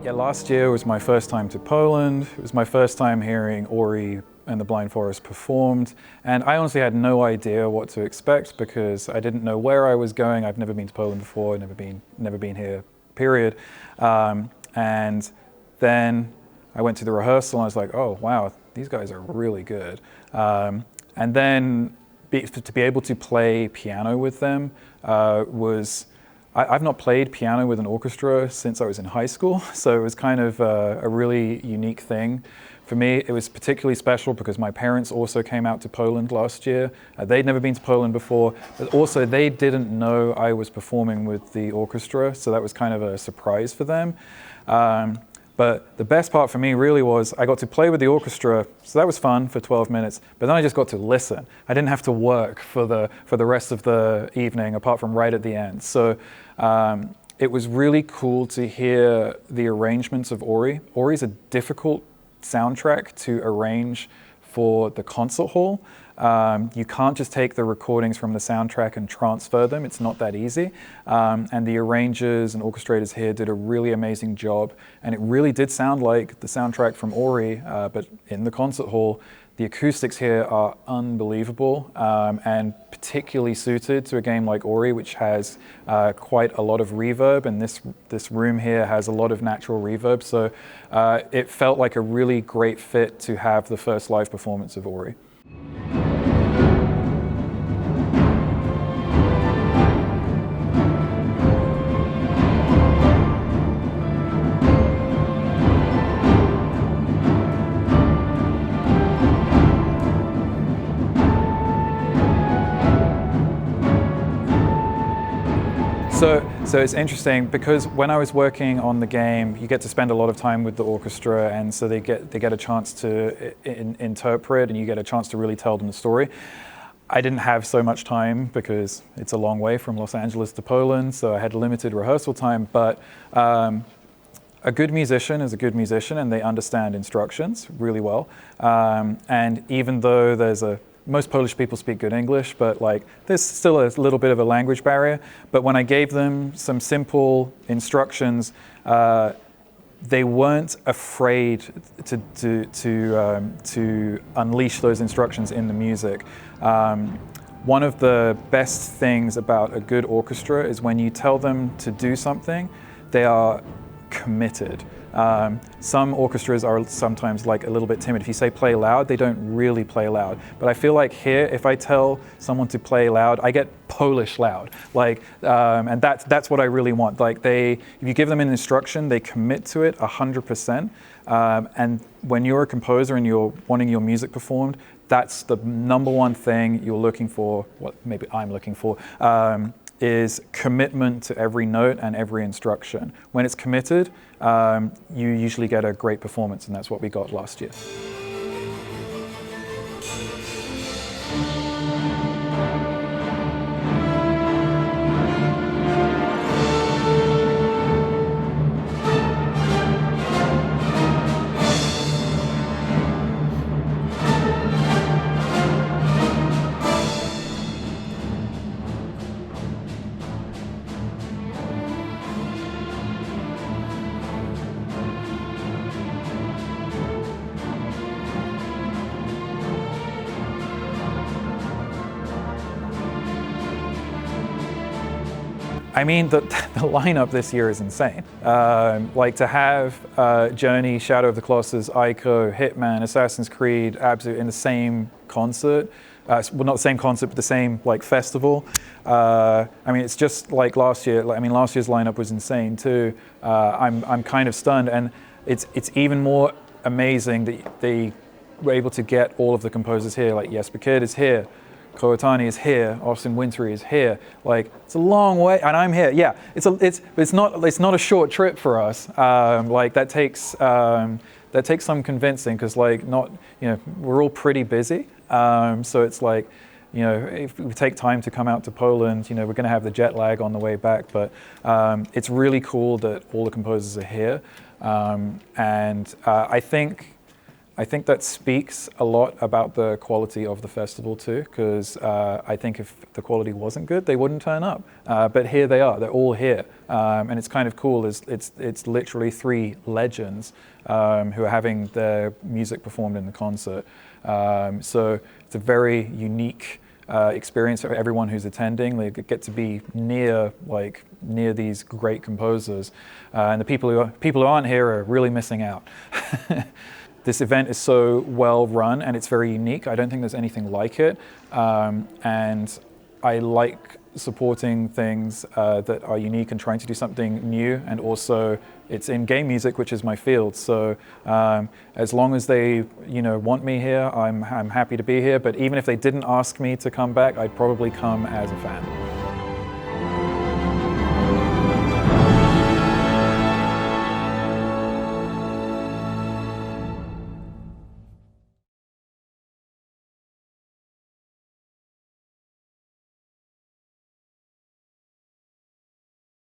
Yeah, last year was my first time to Poland. It was my first time hearing Ori and the Blind Forest performed, and I honestly had no idea what to expect because I didn't know where I was going. I've never been to Poland before, never been here, period. And then I went to the rehearsal and I was like, oh wow, these guys are really good. And then to be able to play piano with them I've not played piano with an orchestra since I was in high school, so it was kind of a really unique thing. For me, it was particularly special because my parents also came out to Poland last year. They'd never been to Poland before, but also they didn't know I was performing with the orchestra, so that was kind of a surprise for them. But the best part for me really was I got to play with the orchestra, so that was fun for 12 minutes, but then I just got to listen. I didn't have to work for the rest of the evening, apart from right at the end. So it was really cool to hear the arrangements of Ori. Ori's a difficult soundtrack to arrange for the concert hall. You can't just take the recordings from the soundtrack and transfer them. It's not that easy. And the arrangers and orchestrators here did a really amazing job. And it really did sound like the soundtrack from Ori, but in the concert hall. The acoustics here are unbelievable and particularly suited to a game like Ori, which has quite a lot of reverb, and this room here has a lot of natural reverb. So it felt like a really great fit to have the first live performance of Ori. So it's interesting because when I was working on the game, you get to spend a lot of time with the orchestra, and so they get a chance to interpret, and you get a chance to really tell them the story. I didn't have so much time because it's a long way from Los Angeles to Poland, so I had limited rehearsal time, but a good musician is a good musician, and they understand instructions really well. And even though most Polish people speak good English, but there's still a little bit of a language barrier. But when I gave them some simple instructions, they weren't afraid to unleash those instructions in the music. One of the best things about a good orchestra is when you tell them to do something, they are committed. Some orchestras are sometimes a little bit timid. If you say play loud, they don't really play loud. But I feel like here, if I tell someone to play loud, I get Polish loud. And that's what I really want. If you give them an instruction, they commit to it 100%. And when you're a composer and you're wanting your music performed, that's the number one thing you're looking for. What maybe I'm looking for. Is commitment to every note and every instruction. When it's committed, you usually get a great performance, and that's what we got last year. I mean, the lineup this year is insane. To have Journey, Shadow of the Colossus, Ico, Hitman, Assassin's Creed, Abzu in the same concert. Well, not the same concert, but the same festival. I mean, it's just like last year. I mean, last year's lineup was insane too. I'm kind of stunned, and it's even more amazing that they were able to get all of the composers here. Jesper Kyd is here. Koatani is here, Austin Wintory is here. It's a long way, and I'm here. Yeah, it's not a short trip for us. That takes some convincing because we're all pretty busy. So it's if we take time to come out to Poland, we're going to have the jet lag on the way back. But it's really cool that all the composers are here, and I think I think that speaks a lot about the quality of the festival too, because I think if the quality wasn't good, they wouldn't turn up. But here they are; they're all here, and it's kind of cool. It's literally three legends who are having their music performed in the concert. So it's a very unique experience for everyone who's attending. They get to be near these great composers, and the people who aren't here are really missing out. This event is so well run and it's very unique. I don't think there's anything like it. And I like supporting things that are unique and trying to do something new. And also it's in game music, which is my field. So as long as they want me here, I'm happy to be here. But even if they didn't ask me to come back, I'd probably come as a fan.